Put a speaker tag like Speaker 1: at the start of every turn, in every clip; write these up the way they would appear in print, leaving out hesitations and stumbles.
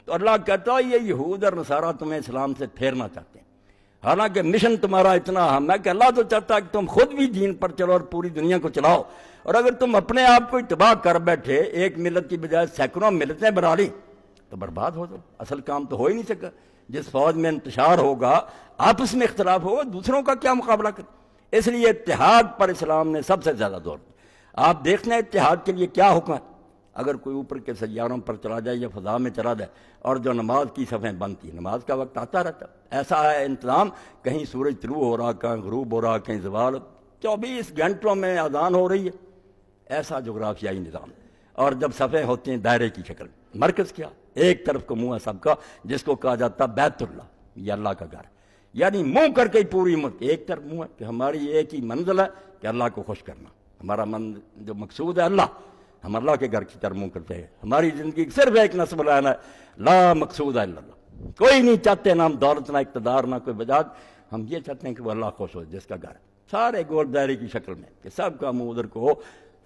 Speaker 1: تو اللہ کہتا ہے یہ یہود اور نصارہ تمہیں اسلام سے پھیرنا چاہتے ہیں، حالانکہ مشن تمہارا اتنا اہم ہے کہ اللہ تو چاہتا ہے کہ تم خود بھی دین پر چلو اور پوری دنیا کو چلاؤ، اور اگر تم اپنے آپ کو تباہ کر بیٹھے، ایک ملت کی بجائے سینکڑوں ملتیں بنا لی تو برباد ہو جاؤ، اصل کام تو ہو ہی نہیں سکا۔ جس فوج میں انتشار ہوگا، آپس میں اختلاف ہوگا، دوسروں کا کیا مقابلہ کر؟ اس لیے اتحاد پر اسلام نے سب سے زیادہ زور دیا۔ آپ دیکھتے ہیں اتحاد کے لیے کیا حکم ہے، اگر کوئی اوپر کے سیاروں پر چلا جائے یا فضا میں چلا جائے اور جو نماز کی صفیں بنتی، نماز کا وقت آتا رہتا، ایسا ہے انتظام، کہیں سورج طلوع ہو رہا، کہیں غروب ہو رہا، کہیں زوال، 24 گھنٹوں میں اذان ہو رہی ہے، ایسا جغرافیائی نظام۔ اور جب صفیں ہوتی ہیں دائرے کی شکل، مرکز کیا؟ ایک طرف کو منہ ہے سب کا، جس کو کہا جاتا بیت اللہ، یہ اللہ کا گھر، یعنی منہ کر کے پوری امت ایک طرف منہ ہے کہ ہماری ایک ہی منزل ہے کہ اللہ کو خوش کرنا، ہمارا جو مقصود ہے اللہ، ہم اللہ کے گھر کی طرف منہ کرتے ہیں، ہماری زندگی صرف ایک نصب لائن ہے، لا مقصود ہے اللہ، کوئی نہیں چاہتے، نہ ہم دولت، نہ اقتدار، نہ کوئی وجاد، ہم یہ چاہتے ہیں کہ وہ اللہ خوش ہو جس کا گھر ہے، سارے گول دائرے کی شکل میں کہ سب کا منہ ادھر کو ہو،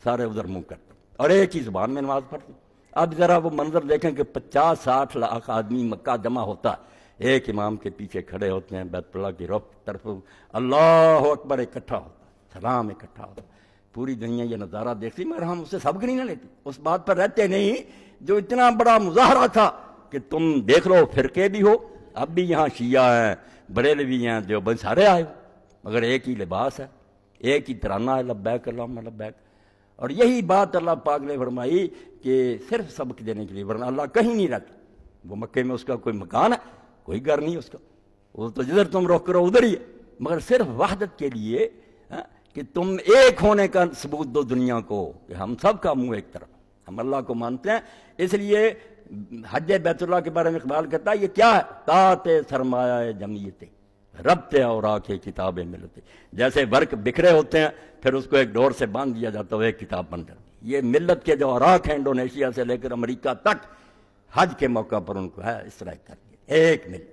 Speaker 1: سارے ادھر منہ کرتے اور ایک ہی زبان میں نماز پڑھتے۔ اب ذرا وہ منظر دیکھیں کہ 50-60 لاکھ آدمی مکہ جمع ہوتا ہے، ایک امام کے پیچھے کھڑے ہوتے ہیں، بیت اللہ کی رخ طرف اللہ اکبر اکٹھا ہوتا ہے، سلام اکٹھا ہوتا ہے، پوری دنیا یہ نظارہ دیکھتی، مگر ہم اس سے سبق نہیں نہ لیتے، اس بات پر رہتے نہیں جو اتنا بڑا مظاہرہ تھا کہ تم دیکھ لو فرقے بھی ہو، اب بھی یہاں شیعہ ہیں، بریلوی ہیں، دیوبند، سارے آئے ہو، مگر ایک ہی لباس ہے، ایک ہی ترانہ ہے، لبیک اللہم لبیک۔ اور یہی بات اللہ پاک نے فرمائی کہ صرف سبق دینے کے لیے، ورنہ اللہ کہیں نہیں رہتا، وہ مکے میں اس کا کوئی مکان ہے، کوئی گھر نہیں اس کا، وہ تو جدھر تم رخ کرو ادھر ہی ہے، مگر صرف وحدت کے لیے کہ تم ایک ہونے کا ثبوت دو دنیا کو کہ ہم سب کا منہ ایک طرف، ہم اللہ کو مانتے ہیں۔ اس لیے حج بیت اللہ کے بارے میں اقبال کہتا ہے یہ کیا ہے؟ طاعت سرمایہ جمعیت ربط اوراق کتاب ملت، جیسے ورق بکھرے ہوتے ہیں پھر اس کو ایک ڈور سے باندھ دیا جاتا ہے، وہ ایک کتاب بن جاتی ہے۔ یہ ملت کے جو اوراق ہیں انڈونیشیا سے لے کر امریکہ تک، حج کے موقع پر ان کو ہے اس طرح کر دیا، ایک ملت،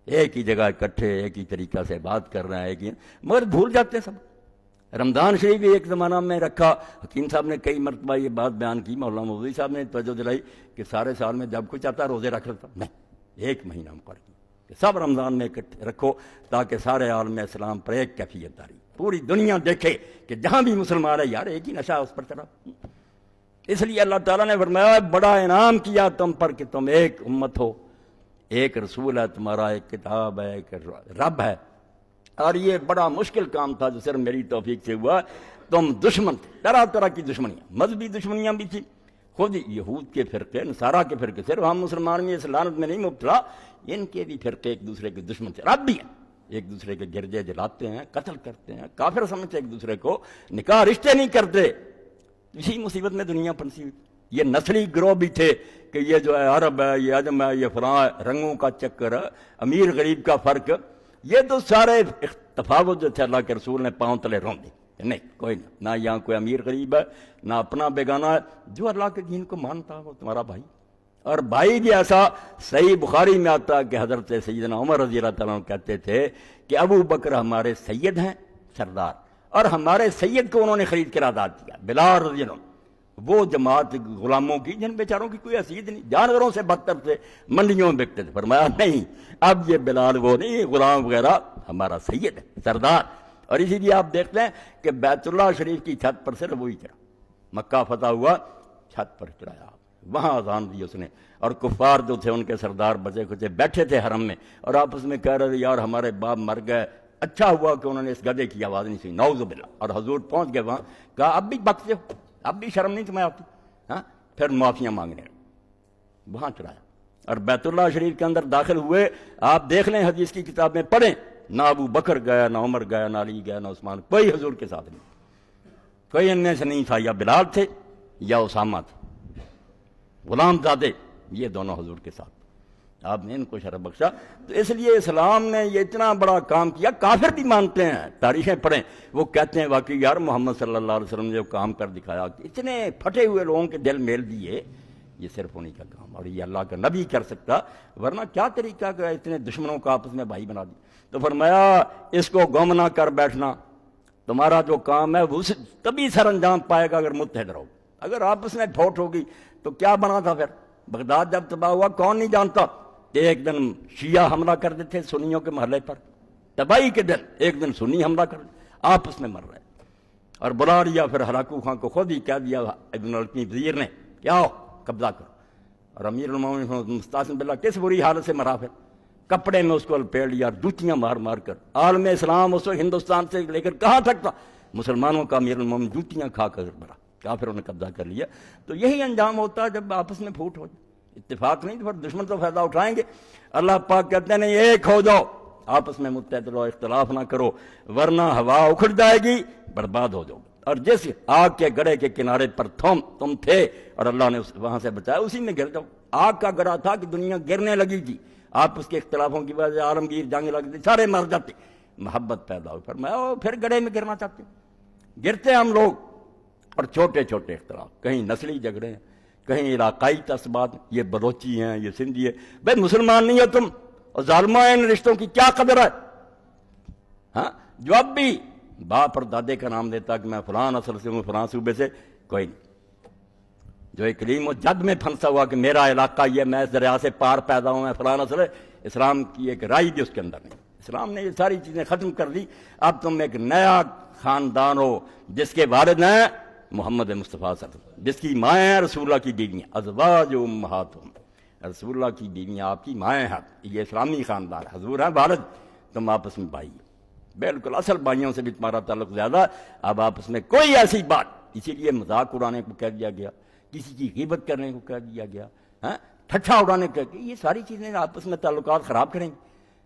Speaker 1: ایک ہی جگہ اکٹھے، ایک ہی طریقہ سے بات کر رہے ہیں، ایک ہی، مگر بھول جاتے ہیں سب۔ رمضان شریف بھی ایک زمانہ میں رکھا، حکیم صاحب نے کئی مرتبہ یہ بات بیان کی، مولانا مودودی صاحب نے توجہ دلائی کہ سارے سال میں جب کچھ آتا روزے رکھ لیتا، نہیں، ایک مہینہ مقرر کیا کہ سب رمضان میں اکٹھے رکھو تاکہ سارے عالم اسلام پر ایک کیفیت داری، پوری دنیا دیکھے کہ جہاں بھی مسلمان ہے یار ایک ہی نشہ اس پر چلا۔ اس لیے اللہ تعالیٰ نے فرمایا بڑا انعام کیا تم پر کہ تم ایک امت ہو، ایک رسول ہے تمہارا، ایک کتاب ہے، ایک رب ہے، اور یہ بڑا مشکل کام تھا جو صرف میری توفیق سے ہوا۔ تم دشمن تھے، طرح طرح کی دشمنیاں، مذہبی دشمنیاں بھی تھی، خود یہود کے فرقے، نصارہ کے فرقے، صرف ہم مسلمان بھی اس لعنت میں نہیں مبتلا، ان کے بھی فرقے ایک دوسرے کے دشمن تھے، رب بھی ہیں، ایک دوسرے کے گرجے جلاتے ہیں، قتل کرتے ہیں، کافر سمجھتے ایک دوسرے کو، نکاح رشتے نہیں کرتے، اسی مصیبت میں دنیا پھنسی ہوئی۔ یہ نسلی گروہ بھی تھے کہ یہ جو ہے عرب ہے، یہ عجم ہے، یہ فلاں ہے، رنگوں کا چکر ہے، امیر غریب کا فرق، یہ تو سارے تفاوت جو تھے اللہ کے رسول نے پاؤں تلے رون دی، نہیں کوئی نہ یہاں کوئی امیر غریب ہے، نہ اپنا بیگانہ ہے، جو اللہ کے دین کو مانتا وہ تمہارا بھائی۔ اور بھائی بھی ایسا، صحیح بخاری میں آتا کہ حضرت سیدنا عمر رضی اللہ تعالیٰ عنہ کہتے تھے کہ ابو بکر ہمارے سید ہیں، سردار، اور ہمارے سید کو انہوں نے خرید کر آزاد کیا، بلال رضی اللہ عنہ، وہ جماعت غلاموں کی جن بیچاروں کی کوئی حیثیت نہیں، جانوروں سے بدتر تھے، منڈیوں میں بکتے تھے، فرمایا نہیں اب یہ بلال وہ نہیں، غلام وغیرہ، ہمارا سید ہے، سردار۔ اور اسی لیے آپ دیکھتے ہیں کہ بیت اللہ شریف کی چھت پر صرف وہی چڑھا، مکہ فتح ہوا چھت پر چڑھایا، وہاں اذان دی اس نے، اور کفار جو تھے ان کے سردار بچے کچے بیٹھے تھے حرم میں اور آپس میں کہہ رہے تھے یار ہمارے باپ مر گئے، اچھا ہوا کہ انہوں نے اس گدھے کی آواز نہیں سنی، نعوذ باللہ۔ اور حضور پہنچ گئے وہاں، کہا اب بھی بکتے ہو، اب بھی شرم نہیں تمہیں آتی؟ ہاں، پھر معافیاں مانگنے وہاں چڑھایا، اور بیت اللہ شریف کے اندر داخل ہوئے۔ آپ دیکھ لیں حدیث کی کتاب میں پڑھیں، نہ ابو بکر گیا، نہ عمر گیا، نہ علی گیا، نہ عثمان، کوئی حضور کے ساتھ نہیں، کوئی ان میں سے نہیں تھا، یا بلال تھے یا اسامہ تھے، غلام زادے، یہ دونوں حضور کے ساتھ، آپ نے ان کو شرف بخشا۔ تو اس لیے اسلام نے یہ اتنا بڑا کام کیا، کافر بھی مانتے ہیں، تاریخیں پڑھیں، وہ کہتے ہیں واقعی یار محمد صلی اللہ علیہ وسلم نے جو کام کر دکھایا، اتنے پھٹے ہوئے لوگوں کے دل میل دیے، یہ صرف انہی کا کام، اور یہ اللہ کا نبی کر سکتا، ورنہ کیا طریقہ کا اتنے دشمنوں کا آپس میں بھائی بنا دی۔ تو فرمایا اس کو گم نہ کر بیٹھنا، تمہارا جو کام ہے وہ تبھی سر انجام پائے گا اگر متحد رہو، اگر آپس میں پھوٹ ہوگی تو کیا بنا تھا پھر؟ بغداد جب تباہ ہوا کون نہیں جانتا کہ ایک دن شیعہ حملہ کر دیتے سنیوں کے محلے پر، تباہی کے دن ایک دن سنی حملہ کر آپس میں مر رہے، اور بلا لیا پھر ہلاکو خان کو، خود ہی کہہ دیا ابن القمی وزیر نے کہ آؤ قبضہ کرو، اور امیر المومنین مستعصم باللہ کس بری حالت سے مرا، پھر کپڑے میں اس کو لپیٹ لیا، جوتیاں مار مار کر۔ عالم اسلام اس وقت ہندوستان سے لے کر کہاں تک تھا، مسلمانوں کا امیر المومنین جوتیاں کھا کر مرا، کافروں نے قبضہ کر لیا۔ تو یہی انجام ہوتا ہے جب آپس میں پھوٹ ہو جائے، اتفاق نہیں تو پھر دشمن تو فائدہ اٹھائیں گے۔ اللہ پاک کہتے ہیں نہیں، ایک ہو جاؤ، آپس میں متحد رہو، اختلاف نہ کرو، ورنہ ہوا اکھڑ جائے گی، برباد ہو جاؤ۔ اور جس آگ کے گڑھے کے کنارے پر تم تھے اور اللہ نے وہاں سے بچایا، اسی میں گر جاؤ۔ آگ کا گڑھا تھا کہ دنیا گرنے لگی تھی، آپس کے اختلافوں کی وجہ سے عالمگیر جنگ لگتی، سارے مر جاتے، محبت پیدا ہو، فرمایا پھر گڑھے میں گرنا چاہتے، گرتے ہم لوگ۔ اور چھوٹے چھوٹے اختلاف، کہیں نسلی جھگڑے ہیں، کہیں علاقائی تعصبات، یہ بلوچی ہیں، یہ سندھی ہے، بھائی مسلمان نہیں ہو تم، اور ظالمہ ان رشتوں کی کیا قدر ہے؟ ہاں، جو اب بھی باپ اور دادے کا نام دیتا کہ میں فلاں نسل سے ہوں، فلاں صوبے سے، کوئی نہیں۔ جو ایک علیم و جد میں پھنسا ہوا کہ میرا علاقہ یہ، میں اس دریا سے پار پیدا ہوں، میں فلاں نسل ہے، اسلام کی ایک رائے بھی اس کے اندر نہیں۔ اسلام نے یہ ساری چیزیں ختم کر دی۔ اب تم ایک نیا خاندان ہو جس کے والد ہیں محمد مصطفیٰ صلی اللہ علیہ وسلم، جس کی مائیں ہیں رسول اللہ کی بیویاں، ازواج امہاتہم، رسول اللہ کی بیویاں آپ کی مائیں ہیں، یہ اسلامی خاندان، حضور ہیں والد، تم آپس میں بھائی، بالکل اصل بھائیوں سے بھی تمہارا تعلق زیادہ۔ اب آپس میں کوئی ایسی بات، اسی لیے مذاق اڑانے کو کہہ دیا گیا، کسی کی غیبت کرنے کو کہہ دیا گیا، ٹھٹھا اڑانے کو، یہ ساری چیزیں آپس میں تعلقات خراب کریں گی۔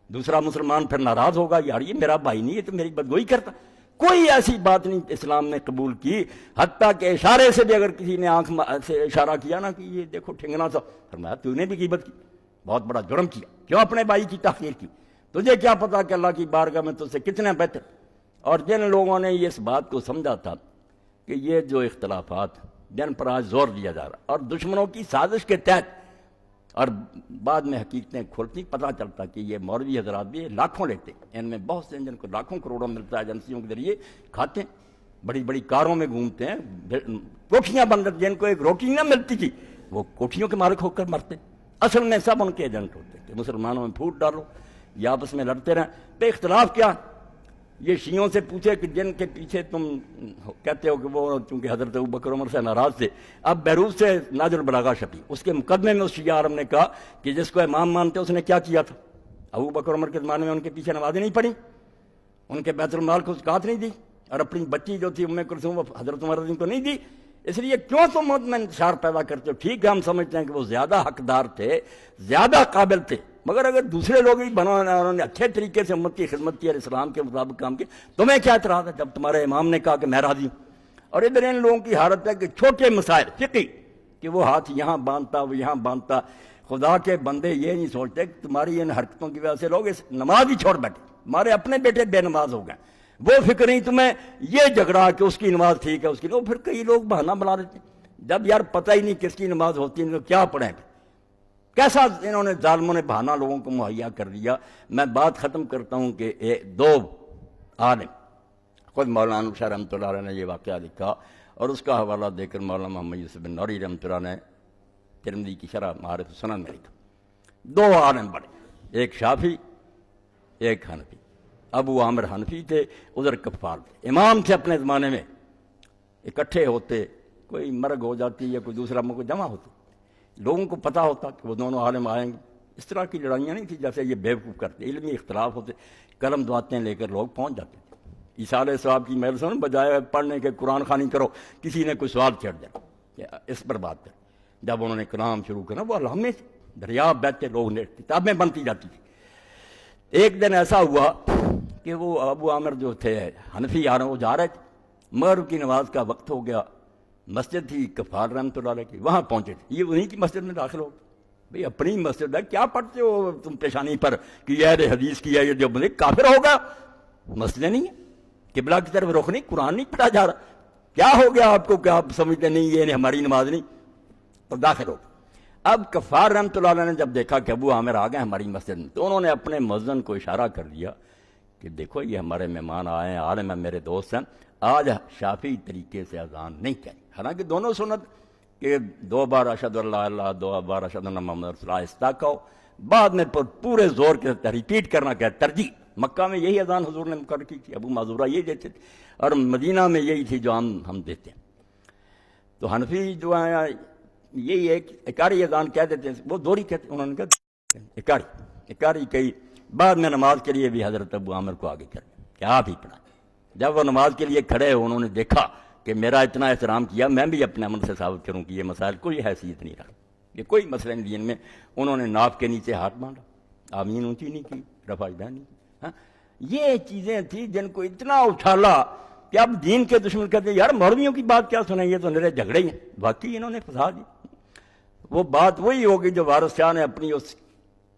Speaker 1: دوسرا مسلمان پھر ناراض ہوگا، یار یہ میرا بھائی نہیں، یہ تو میری بدگوئی کرتا۔ کوئی ایسی بات نہیں اسلام نے قبول کی، حتیٰ کہ اشارے سے بھی اگر کسی نے آنکھ سے اشارہ کیا نا کہ یہ دیکھو ٹھنگنا سا، فرمایا تو نے بھی غیبت کی، بہت بڑا جرم کیا، کیوں اپنے بھائی کی تحقیر کی؟ تجھے کیا پتا کہ اللہ کی بارگاہ میں تجھ سے کتنے بہتر۔ اور جن لوگوں نے اس بات کو سمجھا تھا کہ یہ جو اختلافات جن پر آج زور دیا جا رہا اور دشمنوں کی سازش کے تحت، اور بعد میں حقیقتیں کھولتی، پتہ چلتا کہ یہ مولوی حضرات بھی لاکھوں لیتے، ان میں بہت سے جن کو لاکھوں کروڑوں ملتا ہے ایجنسیوں کے ذریعے، کھاتے ہیں، بڑی بڑی کاروں میں گھومتے ہیں، کوٹھیاں بن جاتی، جن کو ایک روٹی نہ ملتی تھی وہ کوٹھیوں کے مالک ہو کر مرتے، اصل میں سب ان کے ایجنٹ ہوتے کہ مسلمانوں میں پھوٹ ڈالو، یہ آپس میں لڑتے رہیں۔ تو اختلاف کیا؟ یہ شیعوں سے پوچھے کہ جن کے پیچھے تم کہتے ہو کہ وہ چونکہ حضرت ابوبکر عمر سے ناراض تھے، اب بیروت سے ناج البلاغہ چھپی، اس کے مقدمے میں اس شیعہ عالم نے کہا کہ جس کو امام مانتے اس نے کیا کیا تھا؟ ابوبکر عمر کے زمانے میں ان کے پیچھے نمازیں نہیں پڑھی، ان کے بیت المال کو زکوٰۃ نہیں دی، اور اپنی بچی جو تھی ام کلثوم وہ حضرت عمر رضی کو نہیں دی۔ اس لیے کیوں تم مت میں انتشار پیدا کرتے ہو؟ ٹھیک ہے، ہم سمجھتے ہیں کہ وہ زیادہ حقدار تھے، زیادہ قابل تھے، مگر اگر دوسرے لوگ بھی انہوں نے اچھے طریقے سے امت کی خدمت کی اور اسلام کے مطابق کام کیا، تمہیں کیا اعتراض ہے جب تمہارے امام نے کہا کہ میں راضی ہوں؟ اور ادھر ان لوگوں کی حالت ہے کہ چھوٹے مسائل فقہی، کہ وہ ہاتھ یہاں باندھتا وہ یہاں باندھتا، خدا کے بندے یہ نہیں سوچتے کہ تمہاری ان حرکتوں کی وجہ سے لوگ اس نماز ہی چھوڑ بیٹھے، ہمارے اپنے بیٹے بے نماز ہو گئے، وہ فکر نہیں تمہیں یہ جھگڑا کہ اس کی نماز ٹھیک ہے اس کی، وہ پھر کئی لوگ بہانہ بنا دیتے، جب یار پتہ ہی نہیں کس کی نماز ہوتی ہے تو کیا پڑھیں؟ کیسا انہوں نے ظالموں نے بہانہ لوگوں کو مہیا کر دیا۔ میں بات ختم کرتا ہوں کہ دو عالم، خود مولانا نور شاہ رحمۃ اللہ علیہ نے یہ واقعہ لکھا اور اس کا حوالہ دے کر مولانا محمد یوسف بن نوری رحمۃ اللہ نے ترمذی کی شرح معارف السنن میں لکھا۔ دو عالم بڑے، ایک شافعی ایک حنفی، ابو عامر حنفی تھے، ادھر کفار تھے، امام تھے اپنے زمانے میں، اکٹھے ہوتے، کوئی مرگ ہو جاتی یا کوئی دوسرا موقع جمع ہوتے، لوگوں کو پتہ ہوتا کہ وہ دونوں عالم آئیں گے۔ اس طرح کی لڑائیاں نہیں تھیں جیسے یہ بیوقوف کرتے، علمی اختلاف ہوتے، قلم دعاتیں لے کر لوگ پہنچ جاتے تھے۔ عیسیٰ علیہ السلام کی محل سن، بجائے پڑھنے کے قرآن خوانی کرو، کسی نے کوئی سوال چھیڑ دیا کہ اس پر بات کر، جب انہوں نے کلام شروع کرنا وہ علامے سے دریا بیٹھتے لوگ نے کتابیں بنتی جاتی تھی۔ ایک دن ایسا ہوا کہ وہ ابو عامر جو تھے حنفی وہ جا رہے تھے، مغرب کی نماز کا وقت ہو گیا، مسجد تھی کفار رحمۃ اللہ علیہ کی، وہاں پہنچے تھے، یہ انہیں کی مسجد میں داخل ہو، بھئی اپنی مسجد ہے، کیا پڑھتے ہو تم پیشانی پر کہ یہ حدیث کیا یہ جو بندے کافر ہوگا، مسئلہ نہیں ہے، قبلہ کی طرف رخ نہیں، قرآن نہیں پڑھا جا رہا، کیا ہو گیا آپ کو کہ آپ سمجھتے نہیں یہ ہماری نماز نہیں، تو داخل ہو۔ اب کفار رحمۃ اللہ علیہ نے جب دیکھا کہ ابو عامر آ گئے ہماری مسجد میں، تو انہوں نے اپنے مؤذن کو اشارہ کر دیا کہ دیکھو یہ ہمارے مہمان آئے ہیں، عالم ہیں، میرے دوست ہیں، آج شافعی طریقے سے اذان نہیں کہی، حالانکہ دونوں سنت کہ 2 بار اشہد اللہ اللہ 2 بار اشہد اللہ محمد رسول اللہ آہستہ کہو، بعد میں پورے زور کے ساتھ ریپیٹ کرنا کیا ترجیح۔ مکہ میں یہی اذان حضور نے مقرر کی تھی، ابو معذورہ یہ دیتے تھے، اور مدینہ میں یہی تھی جو ہم دیتے ہیں۔ تو حنفی جو ہیں یہی ہے کہ اکاری اذان کہہ دیتے ہیں، وہ دوہری کہتے ہیں، انہوں نے کہا اکاری کہی۔ بعد میں نماز کے لیے بھی حضرت ابو عامر کو آگے کر کہ آپ ہی پڑھائیں۔ جب وہ نماز کے لیے کھڑے انہوں نے دیکھا کہ میرا اتنا احترام کیا، میں بھی اپنے عمل سے ثابت کروں کہ یہ مسائل کوئی حیثیت نہیں رکھتا، یہ کوئی مسئلہ نہیں دین میں۔ انہوں نے ناف کے نیچے ہاتھ باندھا، آمین اونچی نہیں کی، رفع یدین نہیں کی۔ یہ چیزیں تھیں جن کو اتنا اچھالا کہ اب دین کے دشمن کہتے ہیں یار مولویوں کی بات کیا سنیں، یہ تو نرے جھگڑے ہی ہیں۔ باقی انہوں نے فساد دی، وہ بات وہی ہوگی جو وارث شاہ نے اپنی اس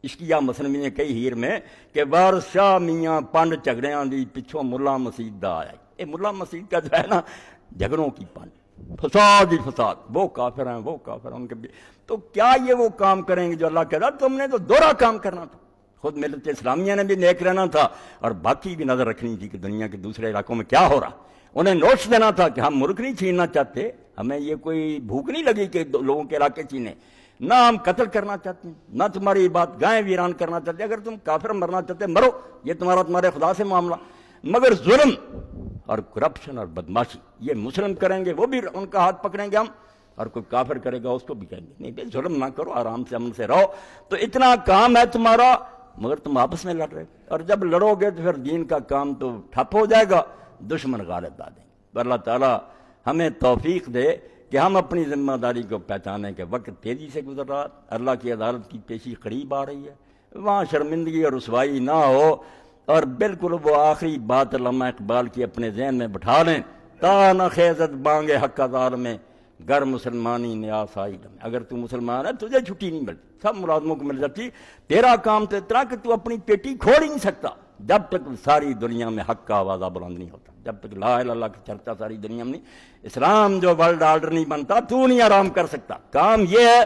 Speaker 1: عشقیہ مسلمی نے کئی ہیر میں کہ وارث شاہ میاں پنڈ جھگڑیاں دی پچھوں ملا مسیح دا آیا۔ یہ ملا مسیح کا جو ہے نا جھگڑوں کی پنڈ، فساد ہی فساد، وہ کافر ہیں وہ کافر ہیں ان کے بھی۔ تو کیا یہ وہ کام کریں گے جو اللہ کہہ رہا تم نے تو دوہرا کام کرنا تھا؟ خود ملت اسلامیہ نے بھی نیک رہنا تھا اور باقی بھی نظر رکھنی تھی کہ دنیا کے دوسرے علاقوں میں کیا ہو رہا۔ انہیں نوٹس دینا تھا کہ ہم ملک نہیں چھیننا چاہتے، ہمیں یہ کوئی بھوک نہیں لگی کہ لوگوں کے علاقے چھینے، نہ ہم قتل کرنا چاہتے ہیں، نہ تمہاری بات گائیں ویران کرنا چاہتے۔ اگر تم کافر مرنا چاہتے مرو، یہ تمہارے خدا سے معاملہ، مگر ظلم اور کرپشن اور بدماشی یہ مسلم کریں گے، وہ بھی ان کا ہاتھ پکڑیں گے ہم، اور کوئی کافر کرے گا اس کو بھی کہیں گے نہیں بھائی ظلم نہ کرو، آرام سے امن سے رہو۔ تو اتنا کام ہے تمہارا مگر تم آپس میں لڑ رہے، اور جب لڑو گے تو پھر دین کا کام تو ٹھپ ہو جائے گا، دشمن غالب آ دیں گے۔ اللہ تعالیٰ ہمیں توفیق دے کہ ہم اپنی ذمہ داری کو پہچانیں کہ وقت تیزی سے گزر رہا، اللہ کی عدالت کی پیشی قریب آ رہی ہے، وہاں شرمندگی اور رسوائی نہ ہو، اور بالکل وہ آخری بات علامہ اقبال کی اپنے ذہن میں بٹھا لیں، تا نہ خیزت بانگے حق ازار میں گر مسلمانی نیاس آئی لمیں۔ اگر تو مسلمان ہے تجھے چھٹی نہیں ملتی، سب ملازموں کو مل جاتی، تیرا کام تو اتنا کہ تو اپنی پیٹی کھول ہی نہیں سکتا جب تک ساری دنیا میں حق کا آوازہ بلند نہیں ہوتا، جب تک لا الہ الا اللہ کی چرچا ساری دنیا میں نہیں، اسلام جو ورلڈ آرڈر نہیں بنتا تو نہیں آرام کر سکتا۔ کام یہ ہے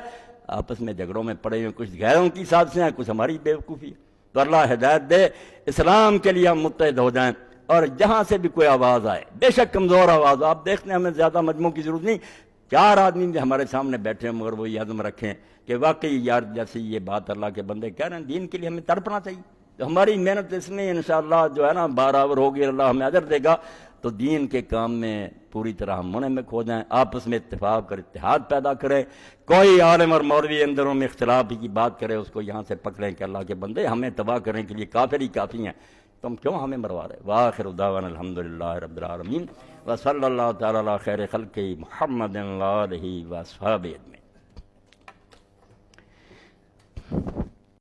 Speaker 1: آپس میں جھگڑوں میں پڑے ہوئے، کچھ غیروں کی سازشیں ہیں، کچھ ہماری بیوقوفی ہے۔ تو اللہ ہدایت دے، اسلام کے لیے ہم متحد ہو جائیں، اور جہاں سے بھی کوئی آواز آئے، بے شک کمزور آواز، آپ دیکھتے ہیں ہمیں زیادہ مجموع کی ضرورت نہیں، 4 آدمی بھی ہمارے سامنے بیٹھے ہیں مگر وہ یہ عزم رکھیں کہ واقعی یار جیسی یہ بات اللہ کے بندے کہہ رہے ہیں دین کے لیے ہمیں تڑپنا چاہیے۔ تو ہماری محنت اس میں انشاءاللہ جو ہے نا برابر ہوگی، اللہ ہمیں اجر دے گا، تو دین کے کام میں پوری طرح ہم منہمک ہو جائیں، آپس میں اتفاق اور اتحاد پیدا کریں۔ کوئی عالم اور مولوی اندروں میں اختلاف کی بات کرے اس کو یہاں سے پکڑیں کہ اللہ کے بندے ہمیں تباہ کرنے کے لیے کافر ہی کافی ہیں، تم کیوں ہمیں مروا رہے؟ وآخر دعوانا الحمدللہ رب العالمین وصلی اللہ تعالی علی خیر خلقہ محمد وآلہ وصحبہ اجمعین۔